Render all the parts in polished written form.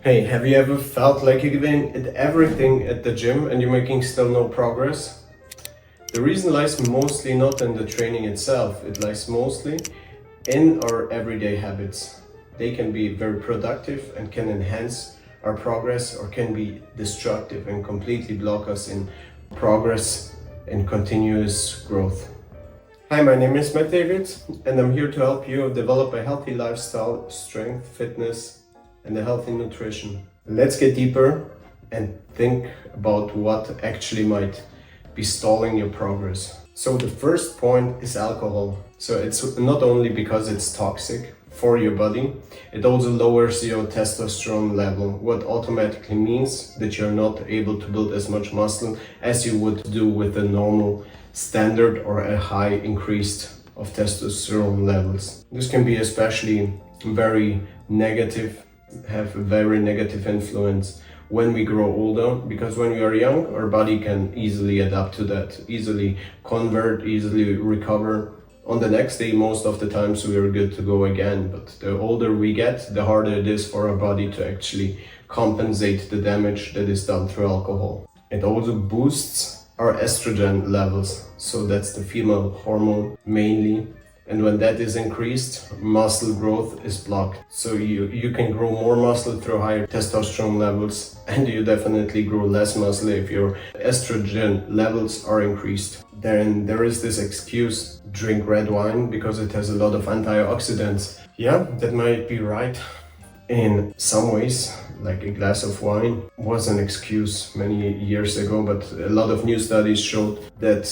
Hey, have you ever felt like you're giving it everything at the gym and you're making still no progress? The reason lies mostly not in the training itself, it lies mostly in our everyday habits. They can be very productive and can enhance our progress, or can be destructive and completely block us in progress and continuous growth. Hi, my name is Matt David, and I'm here to help you develop a healthy lifestyle, strength, fitness, and a healthy nutrition. Let's get deeper and think about what actually might be stalling your progress. So the first point is alcohol. So it's not only because it's toxic for your body, it also lowers your testosterone level, what automatically means that you're not able to build as much muscle as you would do with a normal standard or a high increase of testosterone levels. This can be especially very negative, have a very negative influence when we grow older, because when we are young, our body can easily adapt to that, easily convert, easily recover. On the next day, most of the times we are good to go again, but the older we get, the harder it is for our body to actually compensate the damage that is done through alcohol. It also boosts our estrogen levels, so that's the female hormone mainly. And when that is increased, muscle growth is blocked. So you can grow more muscle through higher testosterone levels, and you definitely grow less muscle if your estrogen levels are increased. Then there is this excuse, drink red wine because it has a lot of antioxidants. Yeah, that might be right. In some ways, like a glass of wine was an excuse many years ago, but a lot of new studies showed that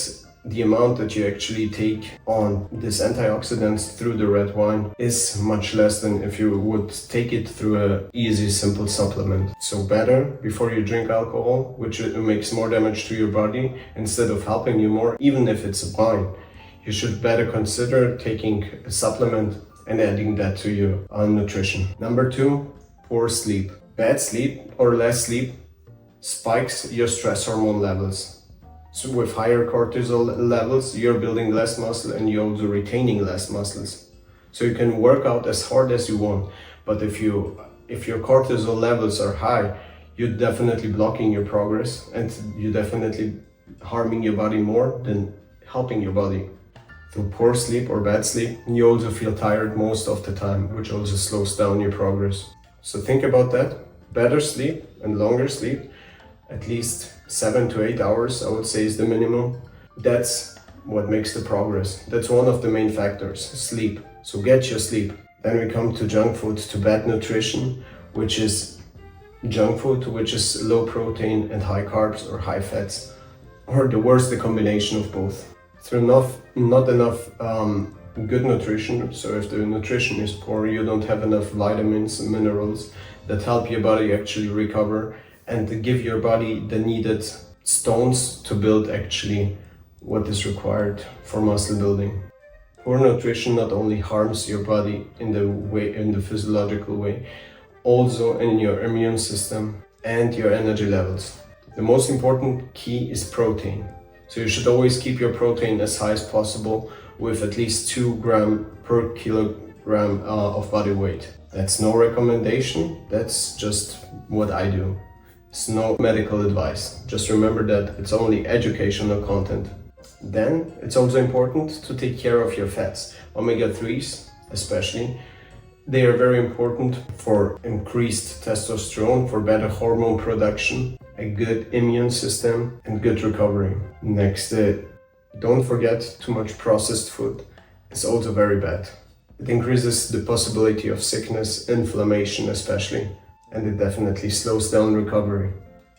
the amount that you actually take on these antioxidants through the red wine is much less than if you would take it through a easy, simple supplement. So better, before you drink alcohol, which makes more damage to your body instead of helping you more, even if it's wine, you should better consider taking a supplement and adding that to your nutrition. Number 2, poor sleep. Bad sleep or less sleep spikes your stress hormone levels. So with higher cortisol levels, you're building less muscle and you're also retaining less muscles. So you can work out as hard as you want, but if your cortisol levels are high, you're definitely blocking your progress and you're definitely harming your body more than helping your body. Through poor sleep or bad sleep, you also feel tired most of the time, which also slows down your progress. So think about that. Better sleep and longer sleep, at least 7 to 8 hours, I would say, is the minimum. That's what makes the progress. That's one of the main factors, sleep. So get your sleep. Then we come to junk food, to bad nutrition, which is junk food, which is low protein and high carbs or high fats, or the worst, the combination of both. Through not enough good nutrition. So if the nutrition is poor, you don't have enough vitamins and minerals that help your body actually recover and to give your body the needed stones to build actually what is required for muscle building. Poor nutrition not only harms your body in the physiological way, also in your immune system and your energy levels. The most important key is protein. So you should always keep your protein as high as possible, with at least 2 grams per kilogram of body weight. That's no recommendation, that's just what I do. It's no medical advice. Just remember that it's only educational content. Then it's also important to take care of your fats. Omega-3s especially, they are very important for increased testosterone, for better hormone production, a good immune system, and good recovery. Next, don't forget too much processed food. It's also very bad. It increases the possibility of sickness, inflammation especially, and it definitely slows down recovery.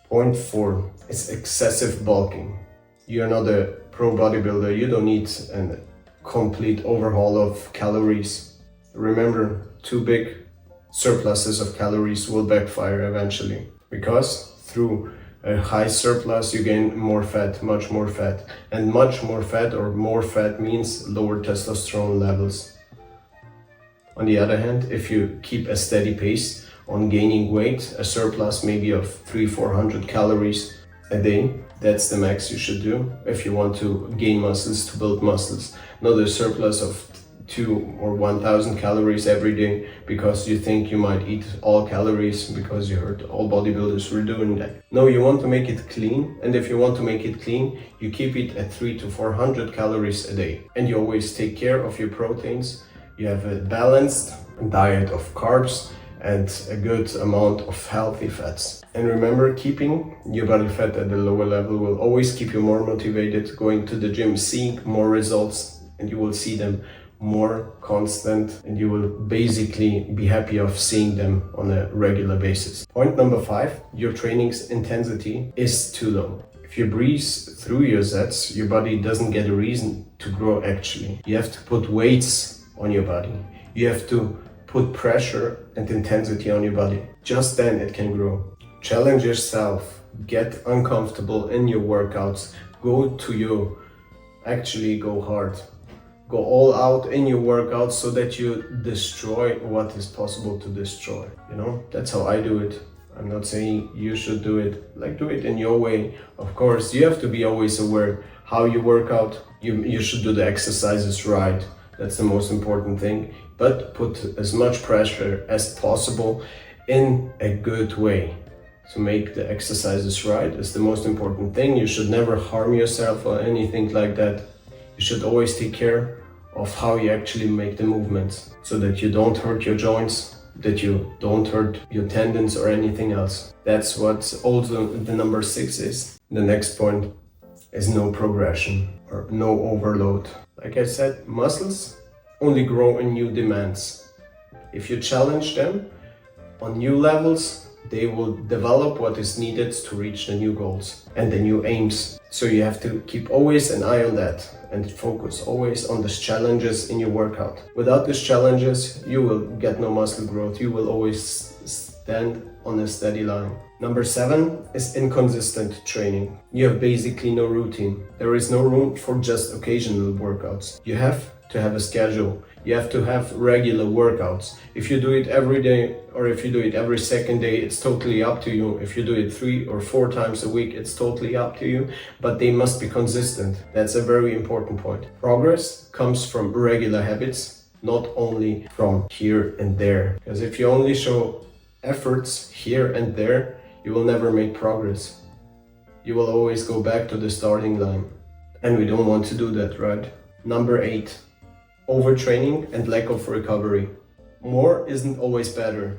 Point 4 is excessive bulking. You're not a pro bodybuilder, you don't need a complete overhaul of calories. Remember, too big surpluses of calories will backfire eventually, because through a high surplus you gain more fat, much more fat, and much more fat or more fat means lower testosterone levels. On the other hand, if you keep a steady pace on gaining weight, a surplus maybe of 300-400 calories a day, that's the max you should do if you want to gain muscles, to build muscles. Not a surplus of or 1000 calories every day because you think you might eat all calories because you heard all bodybuilders were doing that. No, you want to make it clean, and if you want to make it clean, you keep it at 300 to 400 calories a day, and you always take care of your proteins. You have a balanced diet of carbs and a good amount of healthy fats. And remember, keeping your body fat at a lower level will always keep you more motivated going to the gym, seeing more results, and you will see them more constant, and you will basically be happy of seeing them on a regular basis. Point number 5, your training's intensity is too low. If you breeze through your sets, your body doesn't get a reason to grow actually. You have to put weights on your body. You have to put pressure and intensity on your body. Just then it can grow. Challenge yourself. Get uncomfortable in your workouts. Go hard. Go all out in your workouts so that you destroy what is possible to destroy. You know, that's how I do it. I'm not saying you should do it. Do it in your way. Of course, you have to be always aware how you work out. You should do the exercises right. That's the most important thing. But put as much pressure as possible in a good way. So make the exercises right is the most important thing. You should never harm yourself or anything like that. You should always take care of how you actually make the movements so that you don't hurt your joints, that you don't hurt your tendons or anything else. That's what also the number 6 is. The next point is no progression or no overload. Like I said, muscles only grow in new demands. If you challenge them on new levels, they will develop what is needed to reach the new goals and the new aims. So you have to keep always an eye on that and focus always on these challenges in your workout. Without these challenges, you will get no muscle growth. You will always stand on a steady line. Number 7 is inconsistent training. You have basically no routine. There is no room for just occasional workouts. You have to have a schedule. You have to have regular workouts. If you do it every day or if you do it every second day, it's totally up to you. If you do it 3 or 4 times a week, it's totally up to you, but they must be consistent. That's a very important point. Progress comes from regular habits, not only from here and there. Because if you only show efforts here and there, you will never make progress. You will always go back to the starting line. And we don't want to do that, right? Number 8. Overtraining and lack of recovery. More isn't always better.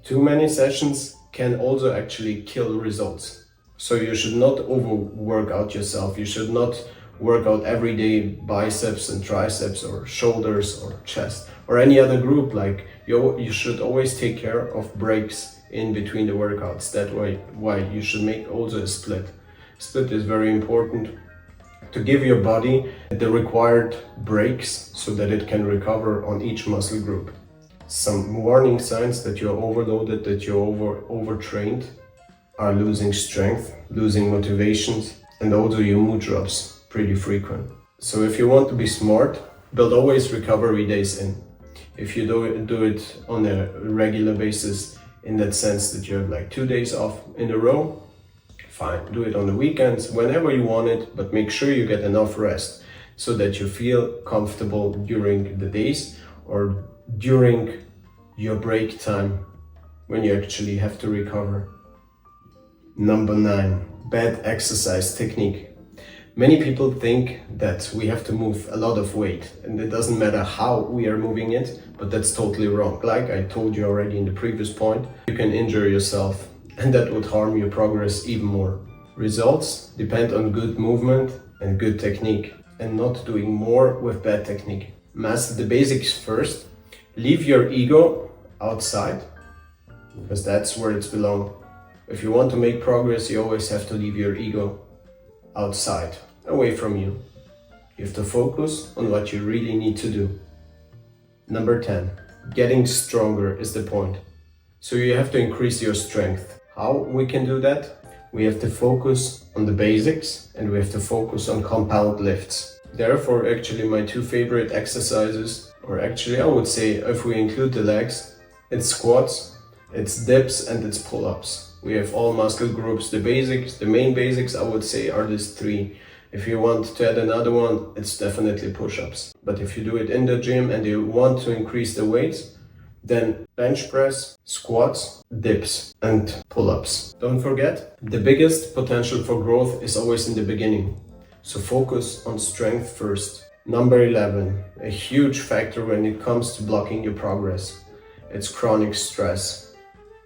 Too many sessions can also actually kill results. So you should not overwork out yourself. You should not work out every day biceps and triceps or shoulders or chest or any other group. You should always take care of breaks in between the workouts. That why you should make also a split. Split is very important to give your body the required breaks so that it can recover on each muscle group. Some warning signs that you're overloaded, that you're overtrained, are losing strength, losing motivations, and also your mood drops pretty frequent. So if you want to be smart, build always recovery days in. If you do it on a regular basis, in that sense that you have 2 days off in a row, fine, do it on the weekends, whenever you want it, but make sure you get enough rest so that you feel comfortable during the days or during your break time when you actually have to recover. Number 9, bad exercise technique. Many people think that we have to move a lot of weight and it doesn't matter how we are moving it, but that's totally wrong. Like I told you already in the previous point, you can injure yourself and that would harm your progress even more. Results depend on good movement and good technique and not doing more with bad technique. Master the basics first. Leave your ego outside because that's where it belongs. If you want to make progress, you always have to leave your ego outside, away from you. You have to focus on what you really need to do. Number 10, getting stronger is the point. So you have to increase your strength. How we can do that? We have to focus on the basics and we have to focus on compound lifts. Therefore, actually my 2 favorite exercises, or actually I would say if we include the legs, it's squats, it's dips and it's pull-ups. We have all muscle groups. The basics, the main basics I would say are these 3. If you want to add another one, it's definitely push-ups. But if you do it in the gym and you want to increase the weights, then bench press, squats, dips, and pull-ups. Don't forget, the biggest potential for growth is always in the beginning. So focus on strength first. Number 11, a huge factor when it comes to blocking your progress. It's chronic stress.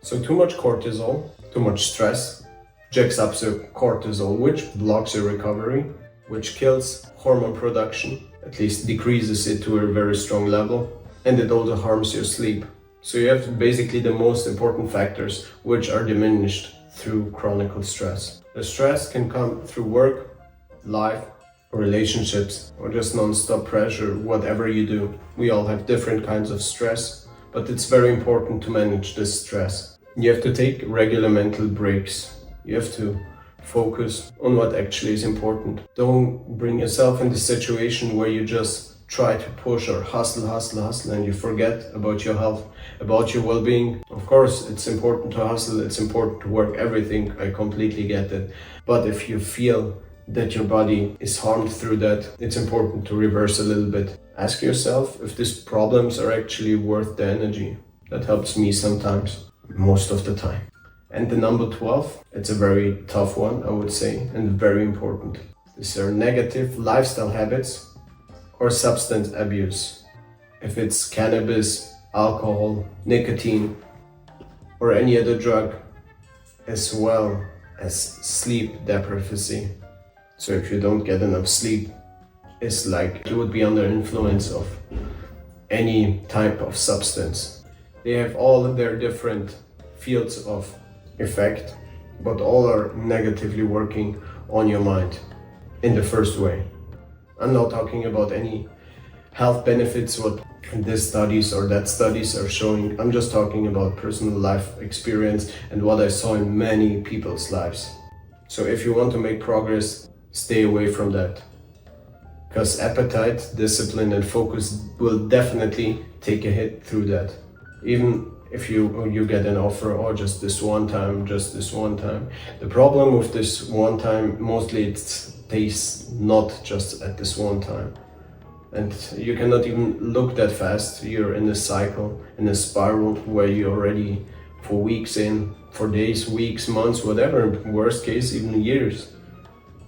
So too much cortisol, too much stress, jacks up the cortisol, which blocks your recovery, which kills hormone production, at least decreases it to a very strong level, and it also harms your sleep. So you have basically the most important factors which are diminished through chronic stress. The stress can come through work, life, relationships, or just non-stop pressure, whatever you do. We all have different kinds of stress, but it's very important to manage this stress. You have to take regular mental breaks. You have to focus on what actually is important. Don't bring yourself in the situation where you just try to push or hustle, and you forget about your health, about your well-being. Of course, it's important to hustle, it's important to work, everything, I completely get it. But if you feel that your body is harmed through that, it's important to reverse a little bit. Ask yourself if these problems are actually worth the energy. That helps me sometimes, most of the time. And the number 12, it's a very tough one, I would say, and very important. These are negative lifestyle habits or substance abuse. If it's cannabis, alcohol, nicotine, or any other drug, as well as sleep deficiency. So if you don't get enough sleep, it's like you would be under influence of any type of substance. They have all their different fields of effect, but all are negatively working on your mind in the first way. I'm not talking about any health benefits, what this studies or that studies are showing. I'm just talking about personal life experience and what I saw in many people's lives. So if you want to make progress, stay away from that. Because appetite, discipline, and focus will definitely take a hit through that. Even if you get an offer, or just this one time. The problem with this one time, mostly it stays not just at this one time. And you cannot even look that fast. You're in a cycle, in a spiral where you're already for weeks in, for days, weeks, months, whatever, worst case, even years.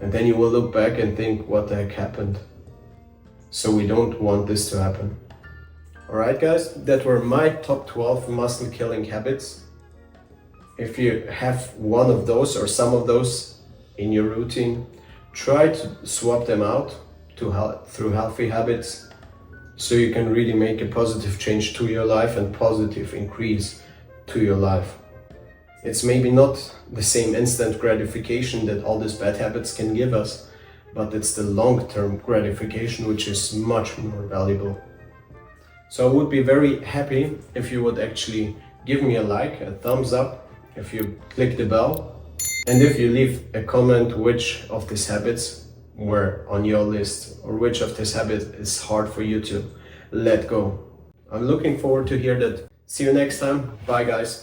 And then you will look back and think, what the heck happened? So we don't want this to happen. Alright guys, that were my top 12 muscle killing habits. If you have one of those or some of those in your routine, try to swap them out through healthy habits so you can really make a positive change to your life and positive increase to your life. It's maybe not the same instant gratification that all these bad habits can give us, but it's the long-term gratification which is much more valuable. So I would be very happy if you would actually give me a like, a thumbs up, if you click the bell, and if you leave a comment which of these habits were on your list or which of these habits is hard for you to let go. I'm looking forward to hear that. See you next time. Bye guys.